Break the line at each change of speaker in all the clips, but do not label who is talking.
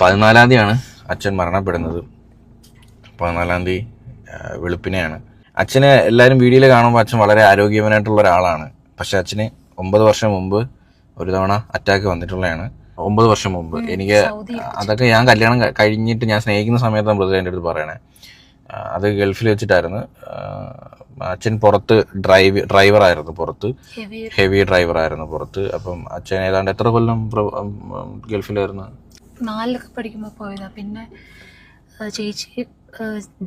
14-ാം തീയതിയാണ് അച്ഛൻ മരണപ്പെടുന്നത്. 14-ാം തീയതി വെളുപ്പിനെയാണ്. അച്ഛനെ എല്ലാവരും വീഡിയോയിൽ കാണുമ്പോൾ അച്ഛൻ വളരെ ആരോഗ്യവാനായിട്ടുള്ള ഒരാളാണ്. പക്ഷെ അച്ഛന് 9 വർഷം മുമ്പ് ഒരു തവണ അറ്റാക്ക് വന്നിട്ടുള്ളതാണ്. 9 വർഷം മുമ്പ്. എനിക്ക് അതൊക്കെ ഞാൻ കല്യാണം കഴിഞ്ഞിട്ട് ഞാൻ സ്നേഹിക്കുന്ന സമയത്താണ് ബ്രദർ എൻ്റെ അടുത്ത് പറയണേ. അത് ഗൾഫിൽ വെച്ചിട്ടായിരുന്നു. അച്ഛൻ പുറത്ത് ഡ്രൈവറായിരുന്നു, പുറത്ത് ഹെവി ഡ്രൈവറായിരുന്നു പുറത്ത്. അപ്പം അച്ഛൻ ഏതാണ്ട് എത്ര കൊല്ലം ഗൾഫിലായിരുന്നു?
4 പഠിക്കുമ്പോൾ പോയതാ. പിന്നെ ചേച്ചി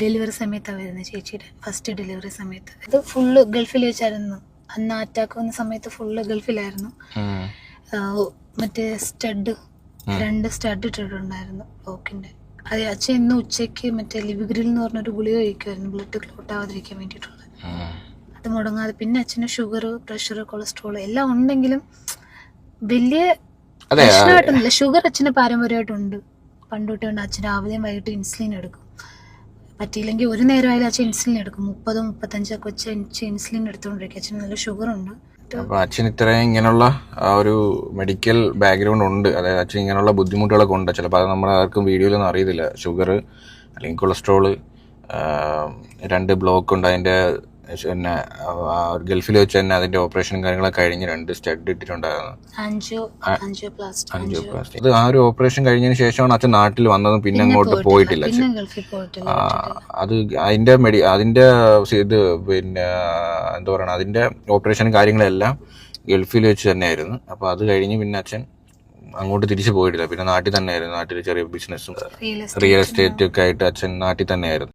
ഡെലിവറി സമയത്താണ് വരുന്നത്, ചേച്ചിയുടെ ഫസ്റ്റ് ഡെലിവറി സമയത്ത്. ഇത് ഫുള്ള് ഗൾഫിൽ വെച്ചായിരുന്നു. അന്ന് അറ്റാക്ക് വന്ന സമയത്ത് ഫുള്ള് ഗൾഫിലായിരുന്നു. മറ്റേ സ്റ്റഡ് 2 സ്റ്റഡ് ഇട്ടിട്ടുണ്ടായിരുന്നു ബ്ലോക്കിന്റെ. അത് അച്ഛൻ ഇന്ന് ഉച്ചയ്ക്ക് മറ്റേ ലിവിഗ്രിൽ എന്ന് പറഞ്ഞൊരു ഗുളിക കഴിക്കുമായിരുന്നു, ബ്ലഡ് ക്ലോട്ട് ആവാതിരിക്കാൻ വേണ്ടിയിട്ടുള്ളത്. അത് മുടങ്ങാതെ. പിന്നെ അച്ഛന് ഷുഗർ, പ്രഷർ, കൊളസ്ട്രോൾ എല്ലാം ഉണ്ടെങ്കിലും വലിയ പ്രശ്നമായിട്ടൊന്നുമില്ല. ഷുഗർ അച്ഛന് പാരമ്പര്യമായിട്ടുണ്ട്, പണ്ടോട്ടുണ്ട്. അച്ഛൻ രാവിലെയും വൈകിട്ട് ഇൻസുലിൻ എടുക്കും. പറ്റിയില്ലെങ്കിൽ ഒരു നേരമായാലും അച്ഛൻ ഇൻസുലിൻ എടുക്കും. 30-35 വെച്ച് ഇൻസുലിൻ എടുത്തുകൊണ്ടിരിക്കും. അച്ഛന് നല്ല ഷുഗർ ഉണ്ട്.
അപ്പൊ അച്ഛൻ ഇത്രയും ഇങ്ങനെയുള്ള ഒരു മെഡിക്കൽ ബാക്ക്ഗ്രൗണ്ട് ഉണ്ട്. അതായത് അച്ഛൻ ഇങ്ങനെയുള്ള ബുദ്ധിമുട്ടുകളൊക്കെ ഉണ്ട്. ചിലപ്പോൾ അത് നമ്മുടെ ആർക്കും വീഡിയോയിലൊന്നും അറിയത്തില്ല. ഷുഗർ അല്ലെങ്കിൽ കൊളസ്ട്രോള്, 2 ബ്ലോക്ക് ഉണ്ട്. അതിന്റെ പിന്നെ ഗൾഫിൽ വെച്ച് തന്നെ അതിന്റെ ഓപ്പറേഷനും കാര്യങ്ങളൊക്കെ കഴിഞ്ഞ് 2 സ്റ്റഡ് ഇട്ടിട്ടുണ്ടായിരുന്നു. ഇത് ആ ഒരു ഓപ്പറേഷൻ കഴിഞ്ഞതിന് ശേഷമാണ് അച്ഛൻ നാട്ടിൽ വന്നതും പിന്നെ അങ്ങോട്ട് പോയിട്ടില്ല അച്ഛൻ. അത് അതിന്റെ ഇത് പിന്നെ എന്താ പറയുക, അതിന്റെ ഓപ്പറേഷനും കാര്യങ്ങളെല്ലാം ഗൾഫിൽ വെച്ച് തന്നെയായിരുന്നു. അപ്പോൾ അത് കഴിഞ്ഞ് പിന്നെ അച്ഛൻ അങ്ങോട്ട് തിരിച്ചു പോയിട്ടില്ല. പിന്നെ നാട്ടിൽ തന്നെയായിരുന്നു. നാട്ടിൽ ചെറിയ ബിസിനസ്സും റിയൽ എസ്റ്റേറ്റ് ഒക്കെ ആയിട്ട് അച്ഛൻ നാട്ടിൽ തന്നെയായിരുന്നു.